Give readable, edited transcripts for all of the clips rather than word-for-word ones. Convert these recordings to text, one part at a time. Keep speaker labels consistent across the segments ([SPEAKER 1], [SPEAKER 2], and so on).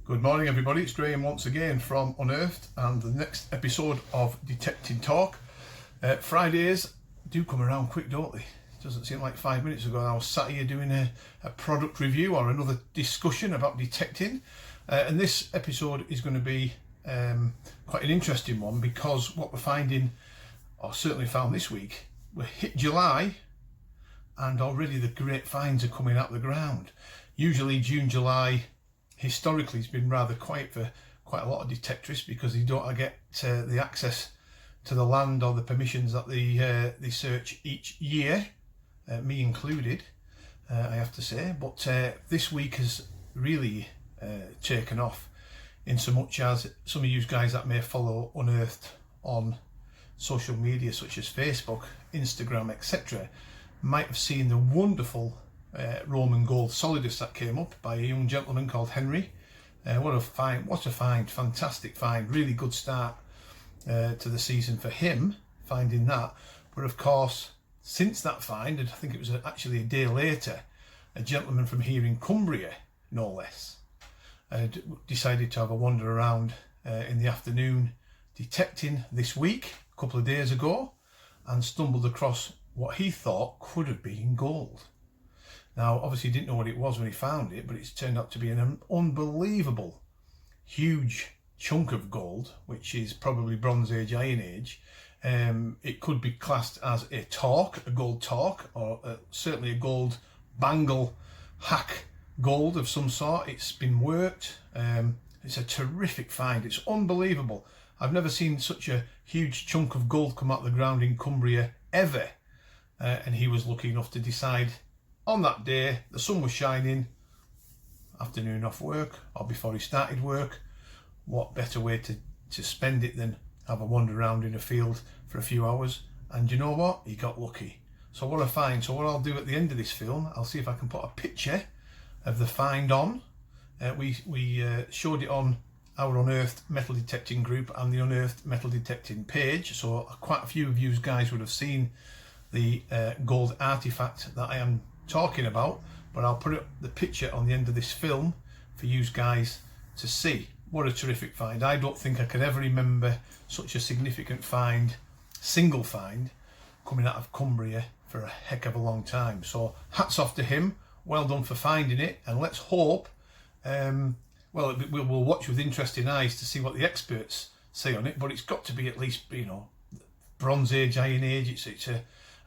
[SPEAKER 1] Good morning everybody, it's Graham once again from Unearthed and the next episode of Detecting Talk. Fridays do come around quick, don't they? It doesn't seem like 5 minutes ago I was sat here doing a product review or another discussion about detecting, and this episode is going to be quite an interesting one because what we're finding, or certainly found this week, we're hit July and already the great finds are coming out of the ground. Usually June, July historically has been rather quiet for quite a lot of detectorists because they don't get the access to the land or the permissions that they search each year, me included, I have to say. But this week has really taken off, in so much as some of you guys that may follow Unearthed on social media such as Facebook, Instagram, etc. might have seen the wonderful Roman gold solidus that came up by a young gentleman called Henry. What a find, fantastic find, really good start to the season for him, finding that. But of course, since that find, and I think it was actually a day later, a gentleman from here in Cumbria, no less, decided to have a wander around in the afternoon detecting this week, a couple of days ago, and stumbled across what he thought could have been gold. Now, obviously, he didn't know what it was when he found it, but it's turned out to be an unbelievable, huge chunk of gold, which is probably Bronze Age, Iron Age. It could be classed as a gold torque, or certainly a gold bangle hack gold of some sort. It's been worked. It's a terrific find. It's unbelievable. I've never seen such a huge chunk of gold come out of the ground in Cumbria ever. And he was lucky enough to decide on that day, the sun was shining, afternoon off work, or before he started work, what better way to spend it than have a wander around in a field for a few hours. And you know what? He got lucky. So what a find. So what I'll do at the end of this film, I'll see if I can put a picture of the find on. We showed it on our Unearthed metal detecting group and the Unearthed metal detecting page. So quite a few of you guys would have seen the gold artifact that I am talking about, but I'll put the picture on the end of this film for you guys to see. What a terrific find. I don't think I can ever remember such a significant find, single find, coming out of Cumbria for a heck of a long time. So hats off to him, well done for finding it, and let's hope, we'll watch with interesting eyes to see what the experts say on it, but it's got to be at least, Bronze Age, Iron Age.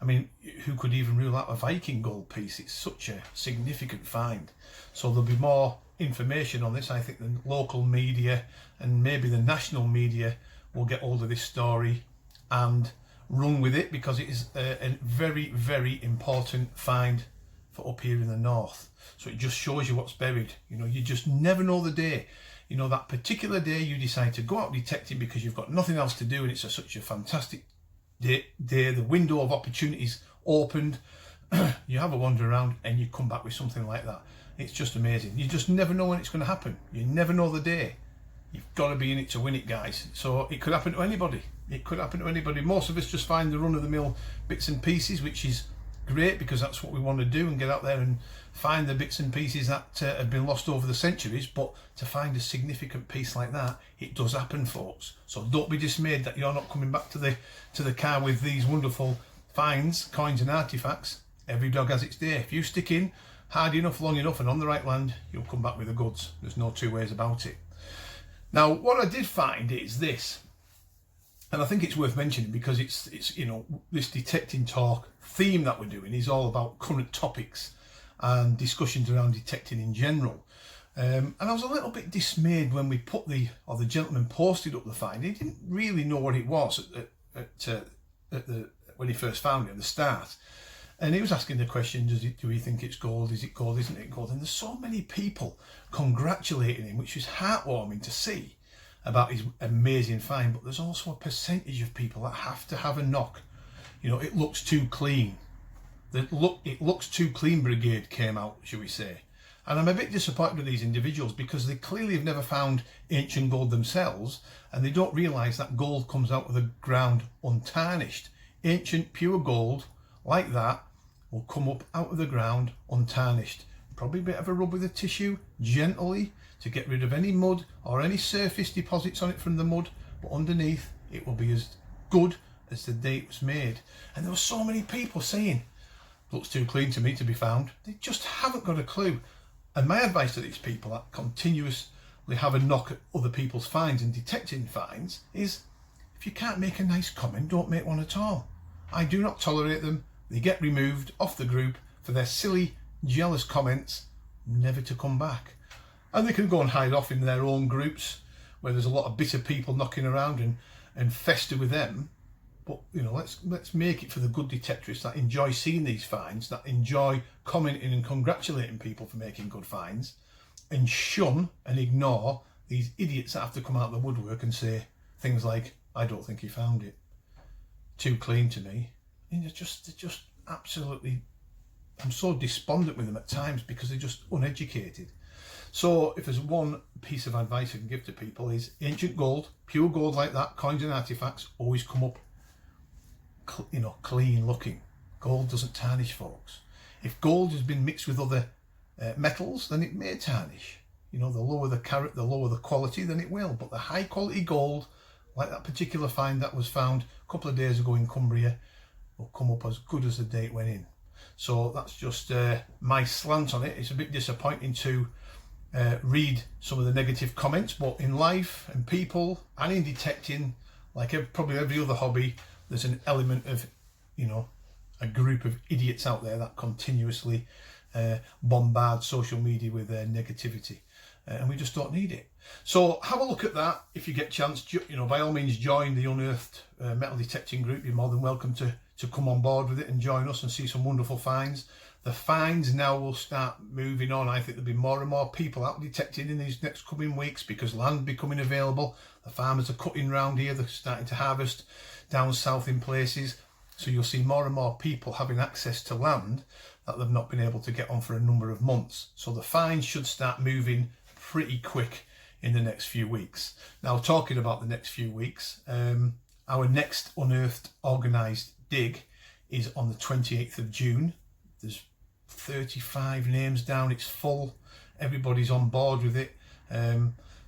[SPEAKER 1] I mean, who could even rule out a Viking gold piece? It's such a significant find. So there'll be more information on this. I think the local media and maybe the national media will get hold of this story and run with it, because it is a very, very important find for up here in the north. So it just shows you what's buried. You just never know the day. That particular day you decide to go out detecting because you've got nothing else to do, and it's such a fantastic day, the window of opportunities opened, you have a wander around and you come back with something like that. It's just amazing. You just never know when it's going to happen. You never know the day. You've got to be in it to win it, guys. So it could happen to anybody. It could happen to anybody. Most of us just find the run-of-the-mill bits and pieces, which is great because that's what we want to do, and get out there and find the bits and pieces that have been lost over the centuries. But to find a significant piece like that, it does happen, folks. So don't be dismayed that you're not coming back to the car with these wonderful finds, coins and artifacts. Every dog has its day. If you stick in hard enough, long enough and on the right land, you'll come back with the goods. There's no two ways about it. Now, what I did find is this, and I think it's worth mentioning because it's this detecting talk theme that we're doing is all about current topics and discussions around detecting in general. And I was a little bit dismayed when we put the gentleman posted up the find. He didn't really know what it was when he first found it at the start. And he was asking the question, do we think it's gold? Is it gold? Isn't it gold? And there's so many people congratulating him, which is heartwarming to see, about his amazing find. But there's also a percentage of people that have to have a knock. It looks too clean. It looks too clean brigade came out, shall we say. And I'm a bit disappointed with these individuals because they clearly have never found ancient gold themselves, and they don't realise that gold comes out of the ground untarnished. Ancient pure gold like that will come up out of the ground untarnished. probably a bit of a rub with a tissue, gently, to get rid of any mud or any surface deposits on it from the mud, but underneath it will be as good as the day it was made. And there were so many people saying, looks too clean to me to be found. They just haven't got a clue. And my advice to these people that continuously have a knock at other people's finds and detecting finds is, if you can't make a nice comment, don't make one at all. I do not tolerate them. They get removed off the group for their silly, jealous comments, never to come back. And they can go and hide off in their own groups where there's a lot of bitter people knocking around and fester with them. But, you know, let's make it for the good detectorists that enjoy seeing these finds, that enjoy commenting and congratulating people for making good finds, and shun and ignore these idiots that have to come out of the woodwork and say things like, I don't think he found it. Too clean to me. And they're just absolutely, I'm so despondent with them at times because they're just uneducated. So if there's one piece of advice I can give to people is ancient gold, pure gold like that, coins and artifacts always come up, you know, clean looking. Gold doesn't tarnish, folks. If gold has been mixed with other metals, then it may tarnish. You know, the lower the carat, the lower the quality, then it will. But the high quality gold, like that particular find that was found a couple of days ago in Cumbria, will come up as good as the day it went in. So that's just my slant on it. It's a bit disappointing to read some of the negative comments, but in life and people and in detecting, like probably every other hobby, there's an element of, you know, a group of idiots out there that continuously bombard social media with their negativity, and we just don't need it. So have a look at that if you get a chance. You know, by all means join the Unearthed metal detecting group. You're more than welcome to come on board with it and join us and see some wonderful finds. The finds now will start moving on. I think there'll be more and more people out detecting in these next coming weeks because land becoming available. The farmers are cutting round here. They're starting to harvest down south in places. So you'll see more and more people having access to land that they've not been able to get on for a number of months. So the finds should start moving pretty quick in the next few weeks. Now, talking about the next few weeks, our next Unearthed organised dig is on the 28th of June. There's 35 names down, it's full, everybody's on board with it.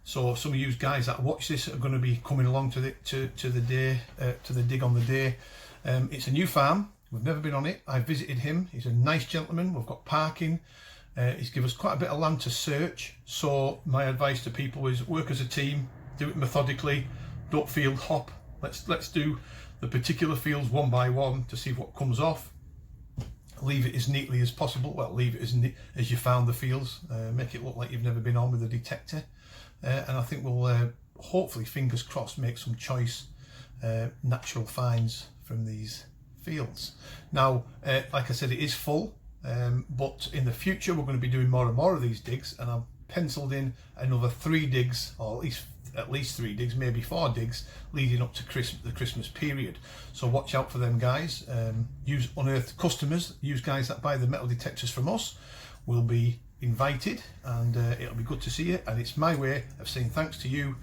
[SPEAKER 1] So some of you guys that watch this are going to be coming along to the dig on the day. It's a new farm, we've never been on it. I visited him, he's a nice gentleman, we've got parking. He's given us quite a bit of land to search. So my advice to people is work as a team, do it methodically, don't field hop. Let's do the particular fields one by one to see what comes off. Leave it as neatly as possible. Well, leave it as neat as you found the fields. Make it look like you've never been on with a detector. And I think we'll hopefully, fingers crossed, make some choice natural finds from these fields. Now, like I said, it is full, but in the future we're going to be doing more and more of these digs, and I've penciled in another 3 digs, or at least 3 digs, maybe 4 digs, leading up to the Christmas period. So watch out for them, guys. Use Unearthed customers, use guys that buy the metal detectors from us, will be invited, and it'll be good to see you. And it's my way of saying thanks to you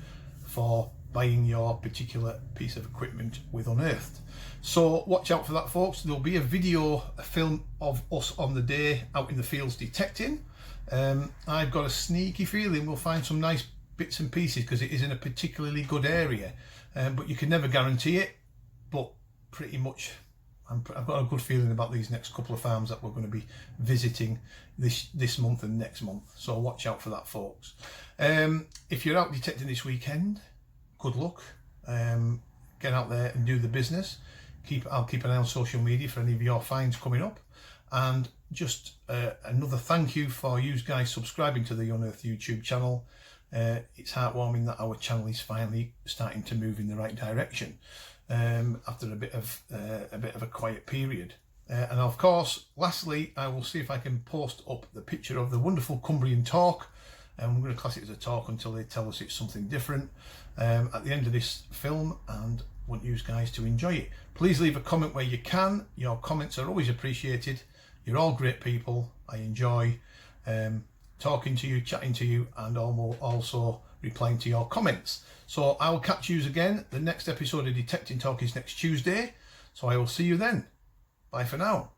[SPEAKER 1] for buying your particular piece of equipment with Unearthed. So watch out for that, folks. There'll be a film of us on the day out in the fields detecting. I've got a sneaky feeling we'll find some nice bits and pieces because it is in a particularly good area, but you can never guarantee it. But pretty much I've got a good feeling about these next couple of farms that we're going to be visiting this month and next month, so watch out for that, folks. If you're out detecting this weekend, good luck. Get out there and do the business. I'll keep an eye on social media for any of your finds coming up. And just another thank you for you guys subscribing to the Unearthed YouTube channel. It's heartwarming that our channel is finally starting to move in the right direction after a bit of a quiet period. And of course, lastly, I will see if I can post up the picture of the wonderful Cumbrian talk. And we're going to class it as a talk until they tell us it's something different at the end of this film, and want you guys to enjoy it. Please leave a comment where you can. Your comments are always appreciated. You're all great people. I enjoy talking to you, chatting to you, and also replying to your comments. So I will catch you again. The next episode of Detecting Talk is next Tuesday. So I will see you then. Bye for now.